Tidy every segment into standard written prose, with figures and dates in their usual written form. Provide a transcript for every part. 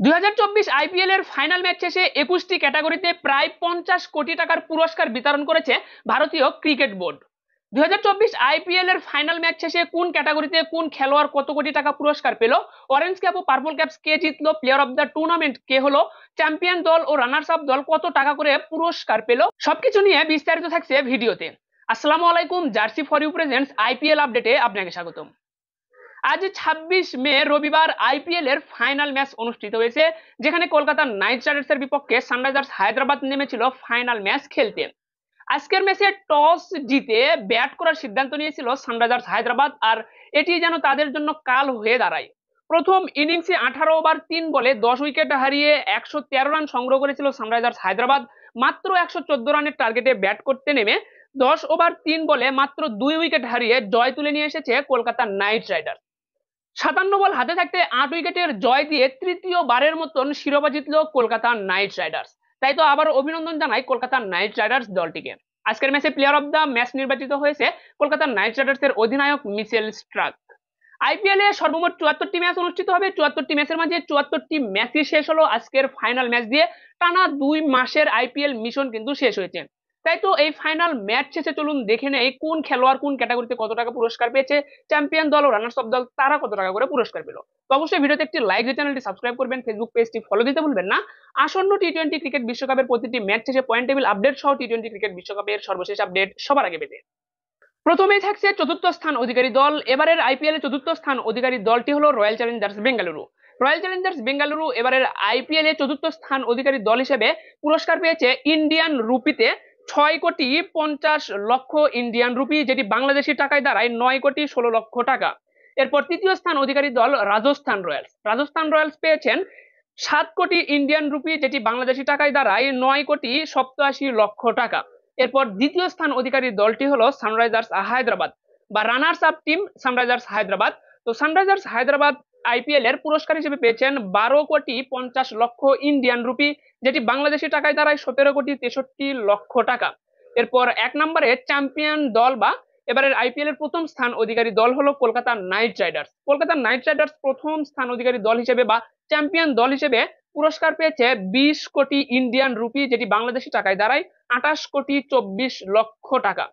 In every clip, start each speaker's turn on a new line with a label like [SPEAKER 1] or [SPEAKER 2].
[SPEAKER 1] 2024 IPL এর final match শেষে 21টি ক্যাটাগরিতে প্রায় 50 কোটি টাকার পুরস্কার বিতরণ করেছে ভারতীয় ক্রিকেট বোর্ড। 2024 আইপিএল এর ফাইনাল ম্যাচ শেষে কোন ক্যাটাগরিতে কোন খেলোয়াড় কত কোটি টাকা পুরস্কার পেল, অরেঞ্জ ক্যাপ ও পার্পল ক্যাপস কে জিতলো, প্লেয়ার অফ দ্য টুর্নামেন্ট কে হলো, চ্যাম্পিয়ন দল ও রানার্স আপ দল কত টাকা করে পুরস্কার পেল, সবকিছু নিয়ে বিস্তারিত থাকছে ভিডিওতে। আসসালামু আলাইকুম, jersey for you presents IPL আপডেটে আপনাকে স্বাগতম। আজ 26 মে রবিবার আইপিএল এর ফাইনাল ম্যাচ অনুষ্ঠিত হয়েছে, যেখানে কলকাতা নাইট রাইডার্সের বিপক্ষে সানরাইজার্স হায়দ্রাবাদ নেমেছিল ফাইনাল ম্যাচ খেলতে। আজকের ম্যাচে টস জিতে ব্যাট করার সিদ্ধান্ত নিয়েছিল সানরাইজার্স হায়দ্রাবাদ, আর এটি যেন তাদের জন্য কাল হয়ে দাঁড়ায়। প্রথম ইনিংসে 18 ওভার 3 বলে 10 উইকেট হারিয়ে 113 রান সংগ্রহ করেছিল সানরাইজার্স হায়দ্রাবাদ। মাত্র 114 রানের টার্গেটে ব্যাট করতে নেমে 10 ওভার 3 বলে মাত্র 2 উইকেট হারিয়ে জয় তুলে নিয়ে এসেছে কলকাতা নাইট রাইডার্স। 57 বল হাতে থাকতে 8 উইকেটের জয় দিয়ে তৃতীয়বারের মতন শিরোপা জিতল কলকাতা নাইট রাইডার্স। তাই তো আবার অভিনন্দন জানাই কলকাতা নাইট রাইডার্স দলটিকে। আজকের ম্যাচে প্লেয়ার অফ দ্য ম্যাচ নির্বাচিত হয়েছে কলকাতা নাইট রাইডার্স এর অধিনায়ক মিচেল স্টার্ক। আইপিএল এ সর্বমোট 74টি ম্যাচ অনুষ্ঠিত হবে। 74টি ম্যাচের মাঝে 74টি ম্যাচই শেষ হলো আজকের ফাইনাল ম্যাচ দিয়ে। টানা 2 মাসের আইপিএল মিশন কিন্তু শেষ হয়েছে। তাই তো এই ফাইনাল ম্যাচ শেষে চলুন দেখে নেই কোন খেলোয়াড় কোন ক্যাটাগরিতে কত টাকা পুরস্কার পেয়েছে, চ্যাম্পিয়ন দল ও রানার্স আপ দল তারা কত টাকা করে পুরস্কার পেল। তো অবশ্যই ভিডিওতে একটি লাইক দিয়ে চ্যানেলটি সাবস্ক্রাইব করবেন, ফেসবুক পেজটি ফলো দিতে ভুলবেন না। আসন্ন টি-20 ক্রিকেট বিশ্বকাপের প্রতিটি ম্যাচ শেষে পয়েন্ট টেবিল আপডেট সহ টি-20 ক্রিকেট বিশ্বকাপের সর্বশেষ আপডেট সবার আগে পেতে প্রথমেই থাকছে চতুর্থ স্থান অধিকারী দল। এবারের আইপিএল এ চতুর্থ স্থান অধিকারী দলটি হলো royal Challengers Bengaluru. Royal Challengers Bengaluru এবারের আইপিএল এ চতুর্থ স্থান অধিকারী দল হিসেবে পুরস্কার পেয়েছে ইন্ডিয়ান রুপিতে 6,50,00,000 ইন্ডিয়ান রুপি, যেটি বাংলাদেশি টাকায় দাঁড়ায় 9,16,00,000 টাকা। এরপর তৃতীয় স্থান অধিকারী দল রাজস্থান রয়্যালস। রাজস্থান রয়্যালস পেয়েছেন 7 কোটি ইন্ডিয়ান রুপি, যেটি বাংলাদেশি টাকায় দাঁড়ায় 9,87,00,000 টাকা। এরপর দ্বিতীয় স্থান অধিকারী দলটি হলো সানরাইজার্স হায়দ্রাবাদ বা runners up team Sunrisers Hyderabad. তো সানরাইজার্স হায়দ্রাবাদ আইপিএল এর পুরস্কার হিসেবে পেয়েছেন 12,50,00,000 ইন্ডিয়ান রুপি, যেটি বাংলাদেশি টাকায় দাঁড়ায় 17,63,00,000 টাকা। এরপর এক নম্বরে চ্যাম্পিয়ন দল বা এবারের আইপিএল এর প্রথম স্থান অধিকারী দল হলো Kolkata Knight Riders. Kolkata Knight Riders প্রথম স্থান অধিকারী দল হিসেবে বা চ্যাম্পিয়ন দল হিসেবে পুরস্কার পেয়েছে 20 কোটি ইন্ডিয়ান রুপি, যেটি বাংলাদেশি টাকায় দাঁড়ায় 28,24,00,000 টাকা।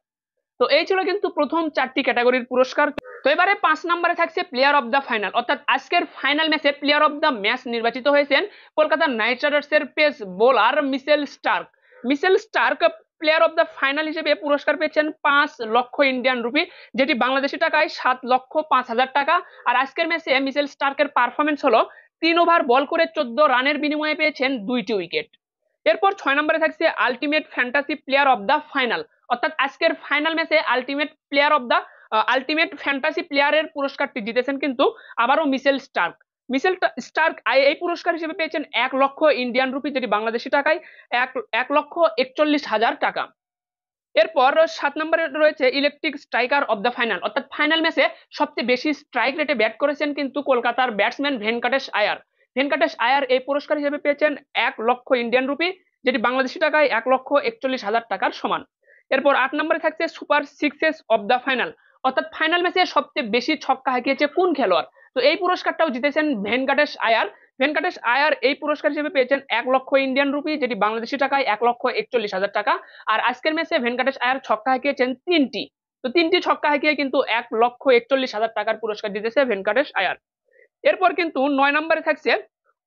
[SPEAKER 1] তো এই ছিল কিন্তু প্রথম 4টি ক্যাটাগরির পুরস্কার। তো এবারে 5 নম্বরে থাকছে প্লেয়ার অফ দ্য ফাইনাল, অর্থাৎ আজকের ফাইনাল ম্যাচে প্লেয়ার অফ দ্য ম্যাচ নির্বাচিত হয়েছেন কলকাতা নাইট রাইডার্স এর pace bowler Mitchell Starc. Mitchell Starc player of the final হিসেবে পুরস্কার পেয়েছেন 5 লক্ষ ইন্ডিয়ান রুপি, যেটি বাংলাদেশি টাকায় 7,05,000 টাকা। আর আজকের ম্যাচে মিচেল স্টার্কের পারফরমেন্স হলো 3 ওভার বল করে 14 রানের বিনিময়ে পেয়েছেন 2টি উইকেট। এরপর 6 নম্বরে থাকছে ultimate fantasy player of the final, অর্থাৎ আজকের ফাইনাল ম্যাচে আলটিমেট ফ্যান্টাসি প্লেয়ারের পুরস্কারটি জিতেছেন কিন্তু আবারও মিচেল স্টার্ক। মিচেল স্টার্ক এই পুরস্কার হিসেবে পেয়েছেন 1 লক্ষ ইন্ডিয়ান রুপি, যেটি বাংলাদেশি টাকায় 1,41,000 টাকা। এরপর 7 নম্বরে রয়েছে electric striker of the final, অর্থাৎ ফাইনাল ম্যাচে সবচেয়ে বেশি স্ট্রাইক রেটে ব্যাট করেছেন কিন্তু কলকাতার ব্যাটসম্যান ভেঙ্কটেশ আয়ার। ভেঙ্কটেশ আয়ার এই পুরস্কার হিসেবে পেয়েছেন 1 লক্ষ ইন্ডিয়ান রুপি, যেটি বাংলাদেশি টাকায় 1,41,000 টাকার সমান। এরপর 8 নম্বরে থাকছে super sixes of the final, অর্থাৎ ফাইনাল ম্যাচে সবচেয়ে বেশি ছক্কা হাঁকিয়েছে কোন খেলোয়াড়। তো এই পুরস্কারটাও জিতেছেন ভেঙ্কটেশ আয়ার। ভেঙ্কটেশ আয়ার এই পুরস্কার হিসেবে পেয়েছেন 1 লক্ষ ইন্ডিয়ান রুপি, যেটি বাংলাদেশি টাকায় 1,41,000 টাকা। আর আজকের ম্যাচে ভেঙ্কটেশ আয়ার ছক্কা হাঁকিয়েছেন 3টি। তো 3টি ছক্কা হাঁকিয়ে কিন্তু 1,41,000 টাকার পুরস্কার জিতেছে ভেঙ্কটেশ আয়ার। এরপর কিন্তু 9 নম্বরে থাকছে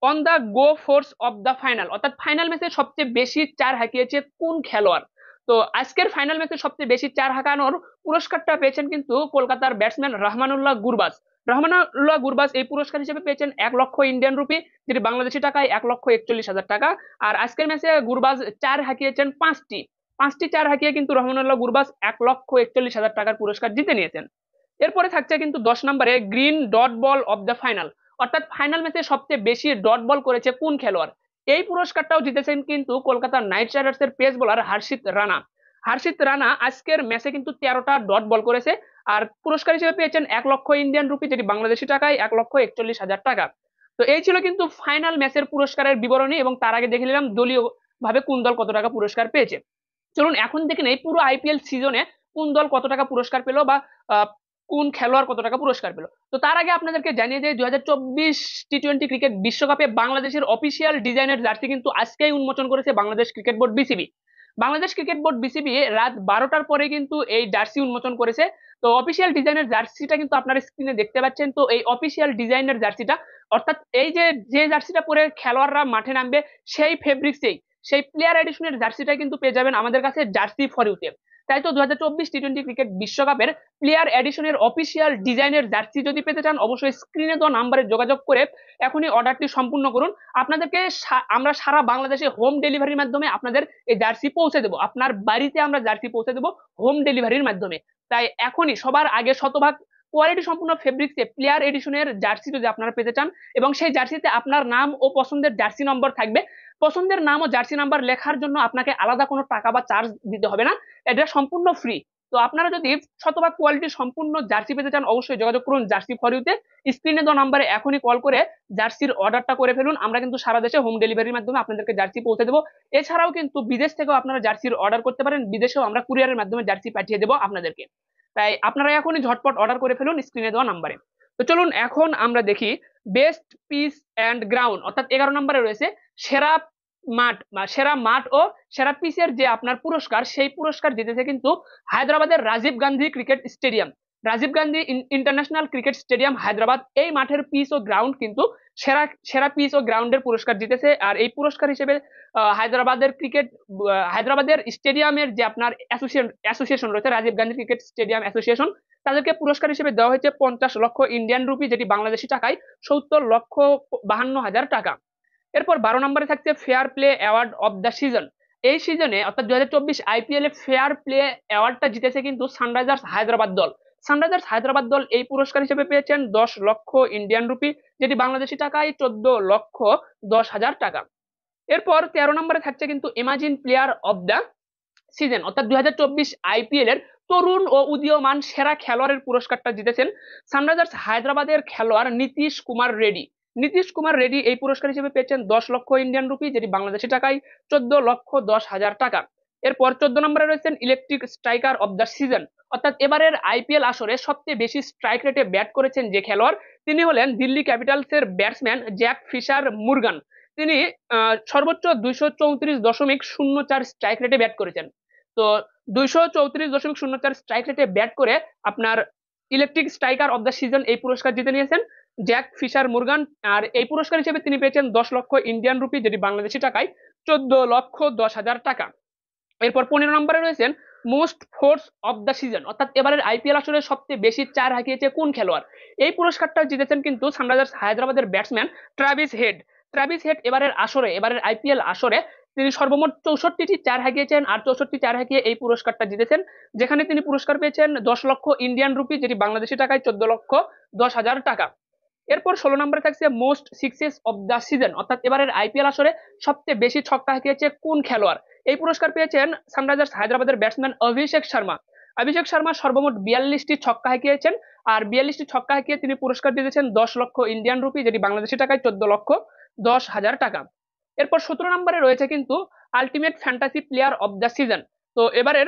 [SPEAKER 1] on the go force of the final, অর্থাৎ ফাইনাল ম্যাচে সবচেয়ে বেশি 4 হাঁকিয়েছে কোন খেলোয়াড়। তো আজকের ফাইনাল ম্যাচে সবচেয়ে বেশি 4 হাঁকানোর পুরস্কারটা পেয়েছেন কিন্তু কলকাতার ব্যাটসম্যান রহমানুল্লাহ গুরবাজ। রহমানুল্লাহ গুরবাজ এই পুরস্কার হিসেবে পেয়েছেন 1 লক্ষ ইন্ডিয়ান রুপি, যেটি বাংলাদেশি টাকায় 1,41,000 টাকা। আর আজকের ম্যাচে গুরবাজ 4 হাঁকিয়েছেন 5টি 4 হাঁকিয়ে কিন্তু রহমানুল্লাহ গুরবাজ 1,41,000 টাকার পুরস্কার জিতে নিয়েছেন। এরপরে থাকছে কিন্তু 10 নম্বরে green dot ball of the final, অর্থাৎ ফাইনাল ম্যাচে সবচেয়ে বেশি ডট বল করেছে কোন খেলোয়াড়। এই পুরস্কারটাও জিতেছেন কিন্তু কলকাতা নাইট রাইডার্স এর পেস বোলার হর্ষিত রানা। হর্ষিত রানা আজকের ম্যাচে কিন্তু 13টা ডট বল করেছে আর পুরস্কার হিসেবে পেয়েছেন 1 লক্ষ ইন্ডিয়ান রুপি, যেটি বাংলাদেশি টাকায় 1,41,000 টাকা। তো এই ছিল কিন্তু ফাইনাল ম্যাচের পুরস্কারের বিবরণী, এবং তার আগে দেখে নিলাম দলীয় ভাবে কোন দল কত টাকা পুরস্কার পেয়েছে। চলুন এখন দেখে নেই পুরো আইপিএল সিজনে কোন দল কত টাকা পুরস্কার পেল বা কোন খেলোয়াড় কত টাকা পুরস্কার পেল। তো তার আগে আপনাদেরকে জানিয়ে যাই 2024 টি-20 ক্রিকেট বিশ্বকাপে বাংলাদেশের অফিসিয়াল ডিজাইনের জার্সি কিন্তু আজকেই উন্মোচন করেছে Bangladesh cricket board BCB. Bangladesh cricket board BCB রাত 12টার পরে কিন্তু এই জার্সি উন্মোচন করেছে। তো অফিসিয়াল ডিজাইনের জার্সিটা কিন্তু আপনারা স্ক্রিনে দেখতে পাচ্ছেন। তো এই অফিসিয়াল ডিজাইনের জার্সিটা অর্থাৎ এই যে যে জার্সিটা পরে খেলোয়াড়রা মাঠে নামবে সেই ফেব্রিক্সেই সেই প্লেয়ার এডিশনের জার্সিটা কিন্তু পেয়ে যাবেন আমাদের কাছে জার্সি ফর ইউতে। তাই তো 2024 টি-20 ক্রিকেট বিশ্বকাপের প্লেয়ার এডিশনের অফিসিয়াল ডিজাইনের জার্সি যদি পেতে চান অবশ্যই স্ক্রিনে দেওয়া নাম্বারে যোগাযোগ করে এখনই অর্ডারটি সম্পূর্ণ করুন। আপনাদেরকে আমরা সারা বাংলাদেশে হোম ডেলিভারির মাধ্যমে আপনাদের এই জার্সি পৌঁছে দেবো, আপনার বাড়িতে আমরা জার্সি পৌঁছে দেবো হোম ডেলিভারির মাধ্যমে। তাই এখনই সবার আগে শতভাগ কোয়ালিটি সম্পূর্ণ ফেব্রিক্সে প্লেয়ার এডিশনের জার্সি যদি আপনারা পেতে চান এবং সেই জার্সিতে আপনার নাম ও পছন্দের জার্সি নম্বর থাকবে, পছন্দের নাম ও জার্সি নাম্বার লেখার জন্য আপনাকে আলাদা কোনো টাকা বা চার্জ দিতে হবে না, এটা সম্পূর্ণ ফ্রি। তো আপনারা যদি শতভাগ কোয়ালিটি সম্পূর্ণ জার্সি পেতে চান অবশ্যই যোগাযোগ করুন জার্সি ফর ইউতে। স্ক্রিনে দেওয়া নাম্বারে এখনই কল করে জার্সির অর্ডারটা করে ফেলুন, আমরা কিন্তু সারা দেশে হোম ডেলিভারির মাধ্যমে আপনাদেরকে জার্সি পৌঁছে দেবো। এছাড়াও কিন্তু বিদেশ থেকেও আপনারা জার্সির অর্ডার করতে পারেন, বিদেশেও আমরা কুরিয়ারের মাধ্যমে জার্সি পাঠিয়ে দেবো আপনাদেরকে। তাই আপনারা এখনই ঝটপট অর্ডার করে ফেলুন স্ক্রিনে দেওয়া নাম্বারে। তো চলুন এখন আমরা দেখি বেস্ট পিচ অ্যান্ড গ্রাউন্ড অর্থাৎ 11 নম্বরে রয়েছে সেরা মাঠ বা সেরা মাঠ ও সেরা পিচের যে আপনার পুরস্কার, সেই পুরস্কার জিতেছে কিন্তু হায়দ্রাবাদের Rajiv Gandhi cricket stadium. Rajiv Gandhi international cricket stadium Hyderabad, এই মাঠের পিচ ও গ্রাউন্ড কিন্তু সেরা সেরা পিচ ও গ্রাউন্ডের পুরস্কার জিতেছে। আর এই পুরস্কার হিসেবে হায়দ্রাবাদের স্টেডিয়ামের যে আপনার অ্যাসোসিয়েশন রয়েছে Rajiv Gandhi cricket stadium association, তাদেরকে পুরস্কার হিসেবে দেওয়া হয়েছে 50 লক্ষ ইন্ডিয়ান রুপি, যেটি বাংলাদেশি টাকায় 70,52,000 টাকা। এরপর 12 নম্বরে থাকছে fair play award of the season. এই সিজনে অর্থাৎ 2024 আইপিএল এ ফেয়ার প্লে অ্যাওয়ার্ডটা জিতেছে কিন্তু সানরাইজার্স হায়দ্রাবাদ দল। সানরাইজার্স হায়দ্রাবাদ দল এই পুরস্কার হিসেবে পেয়েছেন 10 লক্ষ ইন্ডিয়ান রুপি, যেটি বাংলাদেশি টাকায় 14,10,000 টাকা। এরপর 13 নম্বরে থাকছে কিন্তু imagine player of the season অর্থাৎ 2024 আইপিএল এর তরুণ ও উদীয়মান সেরা খেলোয়াড়ের পুরস্কারটা জিতেছেন সানরাইজার্স হায়দ্রাবাদের খেলোয়াড় নীতিশ কুমার রেড্ডি। নীতিশ কুমার রেড্ডি এই পুরস্কার হিসেবে পেয়েছেন 10 লক্ষ ইন্ডিয়ান রুপি, যেটি বাংলাদেশি টাকায় 14,10,000 টাকা। এরপর 14 নম্বরে রয়েছেন electric striker of the season অর্থাৎ এবারের আইপিএল আসরে সবচেয়ে বেশি স্ট্রাইক রেটে ব্যাট করেছেন যে খেলোয়াড়, তিনি হলেন দিল্লি ক্যাপিটালসের ব্যাটসম্যান জ্যাক ফিশার মুরগান। তিনি সর্বোচ্চ 234.04 স্ট্রাইক রেটে ব্যাট করেছেন। তো 234.04 স্ট্রাইক রেটে ব্যাট করে আপনার electric striker of the season এই পুরস্কার জিতে নিয়েছেন জ্যাক ফিশার মুরগান। আর এই পুরস্কার হিসেবে তিনি পেয়েছেন 10 লক্ষ ইন্ডিয়ান রুপি, যেটি বাংলাদেশি টাকায় 14,10,000 টাকা। এরপর 15 নম্বরে রয়েছেন most force of the season অর্থাৎ এবারের আইপিএল আসরে সবচেয়ে বেশি চার হাঁকিয়েছে কোন খেলোয়াড়, এই পুরস্কারটা জিতেছেন কিন্তু সানরাইজার্স হায়দ্রাবাদের batsman Travis head. Travis head এবারের আইপিএল আসরে তিনি সর্বমোট 64টি চার হাঁকিয়েছেন আর 64টি চার হাঁকিয়ে এই পুরস্কারটা জিতেছেন, যেখানে তিনি পুরস্কার পেয়েছেন 10 লক্ষ ইন্ডিয়ান রুপি, যেটি বাংলাদেশি টাকায় 14,10,000 টাকা। এরপর 16 নম্বরে থাকছে most sixes of the season অর্থাৎ এবারের আইপিএল আসরে সবচেয়ে বেশি ছক্কা হাঁকিয়েছে কোন খেলোয়াড়, এই পুরস্কার পেয়েছেন সানরাইজার্স হায়দ্রাবাদের ব্যাটসম্যান অভিষেক শর্মা। অভিষেক শর্মা সর্বমোট 42টি ছক্কা হাঁকিয়েছেন আর 42টি ছক্কা হাঁকিয়ে তিনি পুরস্কার জিতেছেন 10 লক্ষ ইন্ডিয়ান রুপি, যেটি বাংলাদেশি টাকায় 14,10,000 টাকা। এরপর 17 নম্বরে রয়েছে কিন্তু ultimate fantasy player of the season. তো এবারের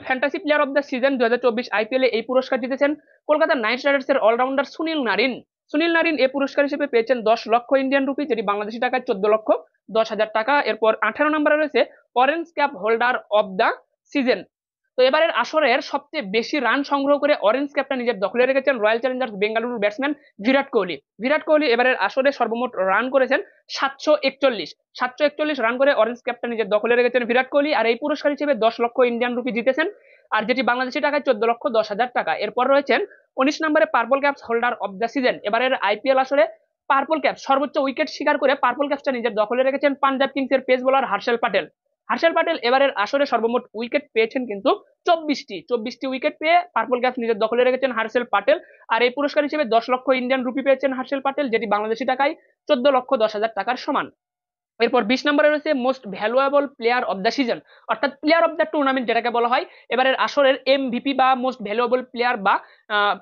[SPEAKER 1] fantasy player of the season 2024 IPL এই পুরস্কার জিতেছেন কলকাতা নাইট রাইডার্স এর all-rounder Sunil Narine. Sunil Narine এই পুরস্কার হিসেবে পেয়েছেন 10 লক্ষ ইন্ডিয়ান রুপি, যেটি বাংলাদেশি টাকায় 14,10,000 টাকা। এরপর 18 নম্বরে রয়েছে orange cap holder of the season. তো এবারের আসরের সবচেয়ে বেশি রান সংগ্রহ করে অরেঞ্জ ক্যাপটা নিজের দখলে রেখেছেন রয়্যাল চ্যালেঞ্জার্স বেঙ্গালুরুর ব্যাটসম্যান বিরাট কোহলি। বিরাট কোহলি এবারের আসরে সর্বমোট রান করেছেন 741 রান করে অরেঞ্জ ক্যাপটা নিজের দখলে রেখেছেন বিরাট কোহলি। আর এই পুরস্কার হিসেবে 10 লক্ষ ইন্ডিয়ান রুপি জিতেছেন, আর যেটি বাংলাদেশি টাকায় 14,10,000 টাকা। এরপর রয়েছেন 19 নম্বরে purple caps holder of the season. এবারের আইপিএল আসরে পার্পল ক্যাপ সর্বোচ্চ উইকেট শিকার করে পার্পল ক্যাপসটা নিজের দখলে রেখেছেন পাঞ্জাব কিংসের পেস বোলার হার্ষেল প্যাটেল। হার্ষেল প্যাটেল এবারের আসরে সর্বমোট উইকেট পেয়েছেন কিন্তু 24টি উইকেট পেয়ে পার্পল ক্যাপস নিজের দখলে রেখেছেন হার্ষেল প্যাটেল। আর এই পুরস্কার হিসেবে 10 লক্ষ ইন্ডিয়ান রুপি পেয়েছেন হার্ষেল প্যাটেল, যেটি বাংলাদেশি টাকায় 14,10,000 টাকার সমান। এরপর 20 নম্বরে রয়েছে most valuable player of the season অর্থাৎ প্লেয়ার অফ দ্য টুর্নামেন্ট যেটাকে বলা হয়। এবারের আসরের এমভিপি বা মোস্ট ভ্যালুয়েবল প্লেয়ার বা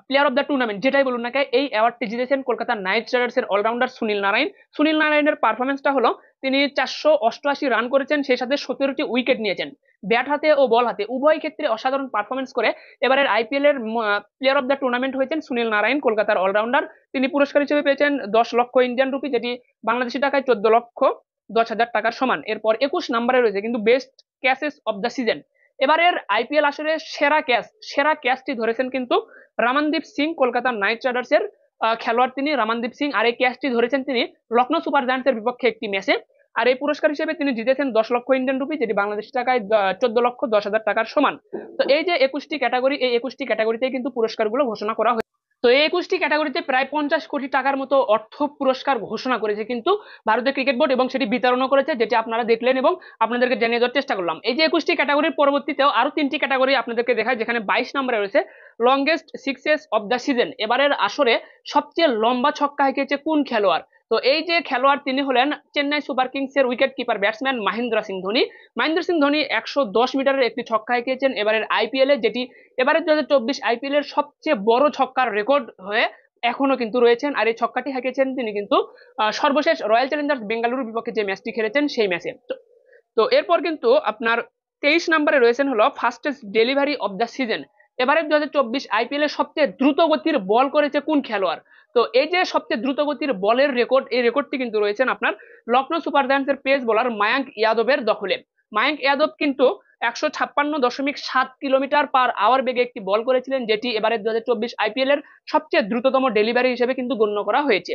[SPEAKER 1] প্লেয়ার অফ দ্য টুর্নামেন্ট যেটাই বলুন না কেন, এই অ্যাওয়ার্ডটি জিতেছেন কলকাতা নাইট রাইডার্স এর অলরাউন্ডার সুনীল নারায়ণ। সুনীল নারায়ণের পারফরমেন্সটা হলো তিনি 488 রান করেছেন, সেই সাথে 17টি উইকেট নিয়েছেন। ব্যাট হাতে ও বল হাতে উভয় ক্ষেত্রে অসাধারণ পারফরমেন্স করে এবারের আইপিএল এর প্লেয়ার অফ দ্য টুর্নামেন্ট হয়েছেন সুনীল নারায়ণ, কলকাতার অলরাউন্ডার। তিনি পুরস্কার হিসেবে পেয়েছেন 10 লক্ষ ইন্ডিয়ান রুপি, যেটি বাংলাদেশি টাকায় 14,10,000 টাকার সমান। এরপর 21 নম্বরে রয়েছে কিন্তু best catches of the season. এবারের আইপিএল আসলে সেরা ক্যাচটি ধরেছেন কিন্তু রামানদীপ সিং, কলকাতা নাইট রাইডার্স এর খেলোয়াড় তিনি রামানদীপ সিং। আর এই ক্যাচটি ধরেছেন তিনি লখনৌ সুপার জায়ান্টসের বিপক্ষে একটি ম্যাচে। আর এই পুরস্কার হিসেবে তিনি জিতেছেন 10 লক্ষ ইন্ডিয়ান রুপি, যেটি বাংলাদেশ টাকায় 14,10,000 টাকার সমান। তো এই যে 21টি ক্যাটাগরি, এই 21টি ক্যাটাগরিতে কিন্তু পুরস্কারগুলো ঘোষণা করা হয়েছে। তো এই 21টি ক্যাটাগরিতে প্রায় 50 কোটি টাকার মতো অর্থ পুরস্কার ঘোষণা করেছে কিন্তু ভারতীয় ক্রিকেট বোর্ড, এবং সেটি বিতরণও করেছে, যেটি আপনারা দেখলেন এবং আপনাদেরকে জানিয়ে দেওয়ার চেষ্টা করলাম। এই যে 21টি ক্যাটাগরির পরবর্তীতেও আরো 3টি ক্যাটাগরি আপনাদেরকে দেখায়, যেখানে 22 নম্বরে রয়েছে longest sixes of the season. এবারের আসরে সবচেয়ে লম্বা ছক্কা হাঁকিয়েছে কোন খেলোয়াড়? তো এই যে খেলোয়াড় তিনি হলেন চেন্নাই সুপার কিংস এর wicket keeper batsman Mahendra Singh Dhoni. Mahendra Singh Dhoni 110 মিটারের একটি ছক্কা হাঁকিয়েছেন এবারের আইপিএল এ, যেটি এবারের 2024 আইপিএল এর সবচেয়ে বড় ছক্কার রেকর্ড হয়ে এখনো কিন্তু রয়েছেন। আর এই ছক্কাটি হাঁকিয়েছেন তিনি কিন্তু সর্বশেষ রয়্যাল চ্যালেঞ্জার্স বেঙ্গালুরুর বিপক্ষে যে ম্যাচটি খেলেছেন সেই ম্যাচে। তো এরপর কিন্তু আপনার 23 নম্বরে রয়েছেন হলো fastest delivery of the season. এবারের 2024 আইপিএল এর সবচেয়ে দ্রুত গতির বল করেছে কোন খেলোয়াড়? তো এই যে সবচেয়ে দ্রুত গতির বলের রেকর্ড, এই রেকর্ডটি কিন্তু রয়েছেন আপনার লখনৌ সুপার জায়ান্টস এর পেস বোলার মায়াঙ্ক ইয়াদবের দখলে। মায়াঙ্ক ইয়াদব কিন্তু 156.7 কিলোমিটার পার আওয়ার বেগে একটি বল করেছিলেন, যেটি এবারের 2024 আইপিএল এর সবচেয়ে দ্রুততম ডেলিভারি হিসেবে কিন্তু গণ্য করা হয়েছে।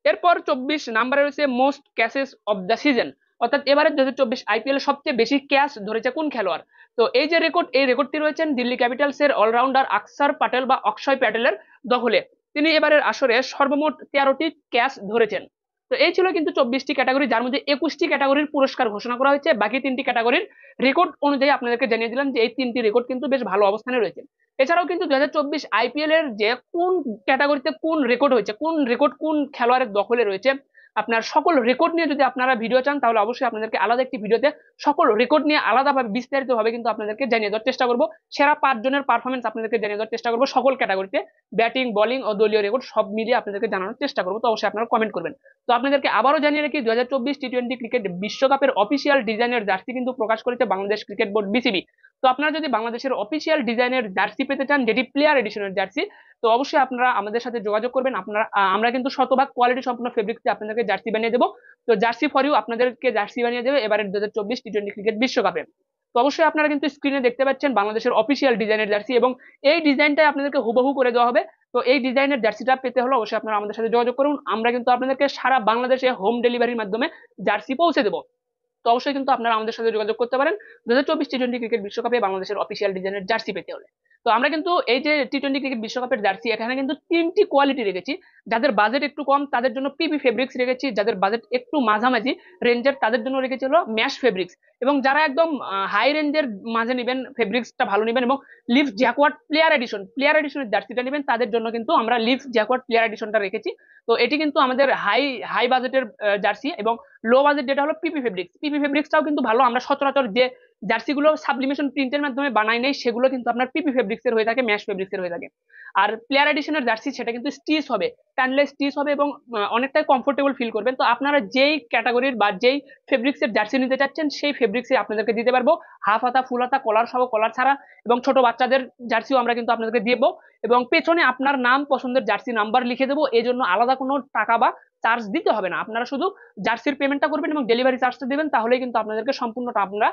[SPEAKER 1] এরপর 24 নম্বরে রয়েছে most catches of the season, অর্থাৎ এবারে 2024 আইপিএল সবচেয়ে বেশি ক্যাচ ধরেছে কোন খেলোয়াড়? তো এই যে রেকর্ড, এই রেকর্ডটি রয়েছেন দিল্লি ক্যাপিটালস এর অলরাউন্ডার আকসার প্যাটেল বা অক্ষয় প্যাটেলের দখলে। তিনি এবারের আসরে সর্বমোট 13টি ক্যাচ ধরেছেন। তো এই ছিল কিন্তু 24টি ক্যাটাগরি, যার মধ্যে 21টি ক্যাটাগরির পুরস্কার ঘোষণা করা হয়েছে। বাকি 3টি ক্যাটাগরির রেকর্ড অনুযায়ী আপনাদেরকে জানিয়ে দিলাম যে এই 3টি রেকর্ড কিন্তু বেশ ভালো অবস্থানে রয়েছে। এছাড়াও কিন্তু 2024 আইপিএল এর যে কোন ক্যাটাগরিতে কোন রেকর্ড হয়েছে, কোন রেকর্ড কোন খেলোয়াড়ের দখলে রয়েছে, আপনার সকল রেকর্ড নিয়ে যদি আপনারা ভিডিও চান, তাহলে অবশ্যই আপনাদেরকে আলাদা একটি ভিডিওতে সকল রেকর্ড নিয়ে আলাদাভাবে বিস্তারিতভাবে কিন্তু আপনাদেরকে জানিয়ে দেওয়ার চেষ্টা করবো। সেরা 5 জনের পারফরমেন্স আপনাদেরকে জানিয়ে দেওয়ার চেষ্টা করবো সকল ক্যাটাগরিতে, ব্যাটিং, বোলিং ও দলীয় রেকর্ড সব মিলিয়ে আপনাদেরকে জানানোর চেষ্টা করবো। তো অবশ্যই আপনারা কমেন্ট করবেন। তো আপনাদেরকে আবারও জানিয়ে রাখি, 2024 টি20 ক্রিকেট বিশ্বকাপের অফিসিয়াল ডিজাইনের জার্সি কিন্তু প্রকাশ করেছে বাংলাদেশ ক্রিকেট বোর্ড বিসিবি। তো আপনারা যদি বাংলাদেশের অফিসিয়াল ডিজাইনের জার্সি পেতে চান, যেটি প্লেয়ার এডিশনের জার্সি, তো অবশ্যই আপনারা আমাদের সাথে যোগাযোগ করবেন। আমরা কিন্তু শতভাগ কোয়ালিটি সম্পন্ন ফেব্রিক্সে আপনাদেরকে জার্সি বানিয়ে দেবো। তো জার্সি ফর ইউ আপনাদেরকে জার্সি বানিয়ে দেবে এবারের 2024 টি20 ক্রিকেট বিশ্বকাপে। তো অবশ্যই আপনারা কিন্তু স্ক্রিনে দেখতে পাচ্ছেন বাংলাদেশের অফিসিয়াল ডিজাইনের জার্সি, এবং এই ডিজাইনটাই আপনাদেরকে হুবহু করে দেওয়া হবে। তো এই ডিজাইনের জার্সিটা পেতে হলে অবশ্যই আপনারা আমাদের সাথে যোগাযোগ করুন। আমরা কিন্তু আপনাদেরকে সারা বাংলাদেশে হোম ডেলিভারির মাধ্যমে জার্সি পৌঁছে দেবো। তো অবশ্যই কিন্তু আপনারা আমাদের সাথে যোগাযোগ করতে পারেন 2024 টি20 ক্রিকেট বিশ্বকাপে বাংলাদেশের অফিসিয়াল ডিজাইনের জার্সি পেতে হলে। তো আমরা কিন্তু এই যে টি20 ক্রিকেট বিশ্বকাপের জার্সি, এখানে কিন্তু 3টি কোয়ালিটি রেখেছি। যাদের বাজেট একটু কম তাদের জন্য পিপি ফেব্রিক্স রেখেছি, যাদের বাজেট একটু মাঝামাঝি রেঞ্জের তাদের জন্য রেখেছি হলো ম্যাশ ফেব্রিক্স, এবং যারা একদম হাই রেঞ্জের মাঝে নেবেন, ফেব্রিক্সটা ভালো নেবেন এবং লিফ জ্যাকওয়ার্ড প্লেয়ার এডিশনের জার্সিটা নেবেন, তাদের জন্য কিন্তু আমরা লিফ জ্যাকওয়ার্ড প্লেয়ার এডিশনটা রেখেছি। তো এটি কিন্তু আমাদের হাই বাজেটের জার্সি, এবং লো বাজেট যেটা হলো পিপি ফেব্রিক্সটাও কিন্তু ভালো। আমরা সচরাচর যে জার্সিগুলো সাবলিমেশন প্রিন্টের মাধ্যমে বানাই নেই, সেগুলো কিন্তু আপনার পিপি ফেব্রিক্সের হয়ে থাকে, ম্যাশ ফেব্রিক্সের হয়ে থাকে। আর প্লেয়ার এডিশনের জার্সি সেটা কিন্তু স্টিচ হবে, টানলে স্টিচ হবে এবং অনেকটাই কমফোর্টেবল ফিল করবেন। তো আপনারা যেই ক্যাটাগরির বা যেই ফেব্রিক্সের জার্সি নিতে চাচ্ছেন সেই ফেব্রিক্সে আপনাদেরকে দিতে পারবো, হাফ হাতা, ফুল হাতা, কলার সহ, কলার ছাড়া, এবং ছোট বাচ্চাদের জার্সিও আমরা কিন্তু আপনাদেরকে দেবো, এবং পেছনে আপনার নাম, পছন্দের জার্সি নাম্বার লিখে দেবো। এই জন্য আলাদা কোনো টাকা বা চার্জ দিতে হবে না, আপনারা শুধু জার্সির পেমেন্টটা করবেন এবং ডেলিভারি চার্জটা দেবেন, তাহলেই কিন্তু আপনাদেরকে সম্পূর্ণটা আমরা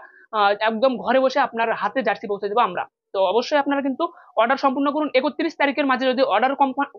[SPEAKER 1] একদম ঘরে বসে আপনার হাতে জার্সি পৌঁছে দেবো আমরা। তো অবশ্যই আপনারা কিন্তু অর্ডার সম্পূর্ণ করুন। 31 তারিখের মাঝে যদি অর্ডার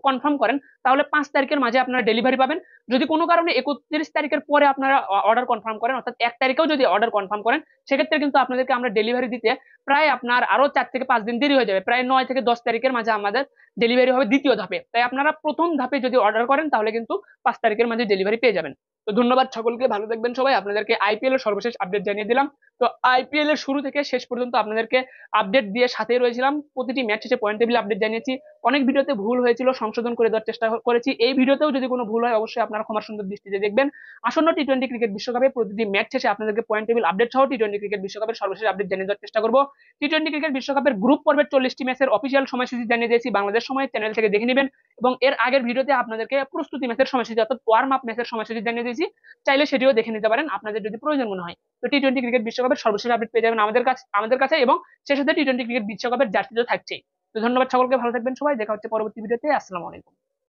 [SPEAKER 1] কনফার্ম করেন, তাহলে 5 তারিখের মাঝে আপনারা ডেলিভারি পাবেন। যদি কোনো কারণে 31 তারিখের পরে আপনারা অর্ডার কনফার্ম করেন, অর্থাৎ 1 তারিখেও যদি অর্ডার কনফার্ম করেন, সেক্ষেত্রে কিন্তু আপনাদেরকে আমরা ডেলিভারি দিতে প্রায় আপনার আরো 4 থেকে 5 দিন দেরি হয়ে যাবে, প্রায় 9 থেকে 10 তারিখের মাঝে আমাদের ডেলিভারি হবে দ্বিতীয় ধাপে। তাই আপনারা প্রথম ধাপে যদি অর্ডার করেন, তাহলে কিন্তু 5 তারিখের মাঝে ডেলিভারি পেয়ে যাবেন। তো ধন্যবাদ সকলকে, ভালো থাকবেন সবাই। আপনাদেরকে আইপিএল এর সর্বশেষ আপডেট জানিয়ে দিলাম। তো আইপিএল এর শুরু থেকে শেষ পর্যন্ত আপনাদেরকে আপডেট দিয়ে সাথে রয়েছিলাম, প্রতিটি ম্যাচ শেষে পয়েন্ট টেবিল আপডেট জানিয়েছি, অনেক ভিডিওতে ভুল হয়েছিল, সংশোধন করে দেওয়ার চেষ্টা করেছি। এই ভিডিওতেও যদি কোনো ভুল হয় অবশ্যই আপনারা ক্ষমার সুন্দর দৃষ্টিতে দেখবেন। আসন্ন টি-20 ক্রিকেট বিশ্বকাপে প্রতিটি ম্যাচ শেষে আপনাদেরকে পয়েন্ট টেবিল আপডেট সহ টি-20 ক্রিকেট বিশ্বকাপের সর্বশেষ আপডেট জানিয়ে দেওয়ার চেষ্টা করবো। টি-20 ক্রিকেট বিশ্বকাপের গ্রুপ পর্বের 40টি ম্যাচের অফিসিয়াল সময়সূচি জানিয়ে দিয়েছি বাংলাদেশ সময়, চ্যানেল থেকে দেখে নেবেন। এবং এর আগের ভিডিওতে আপনাদেরকে প্রস্তুতি ম্যাচের সময়সূচি অর্থাৎ ওয়ার্ম আপ ম্যাচের সময়সূচি জানিয়ে দিয়েছি, চাইলে সেটিও দেখে নিতে পারেন আপনাদের যদি প্রয়োজন মনে হয়। তো টি-20 ক্রিকেট বিশ্বকাপের সর্বশেষ আপডেট পেয়ে যাবেন আমাদের কাছে এবং সেই সাথে টি-20 ক্রিকেট বিশ্বকাপের জার্সি তো থাকছেই। তো ধন্যবাদ সকলকে, ভালো থাকবেন সবাই, দেখা হচ্ছে পরবর্তী ভিডিওতে। আসসালামু আলাইকুম।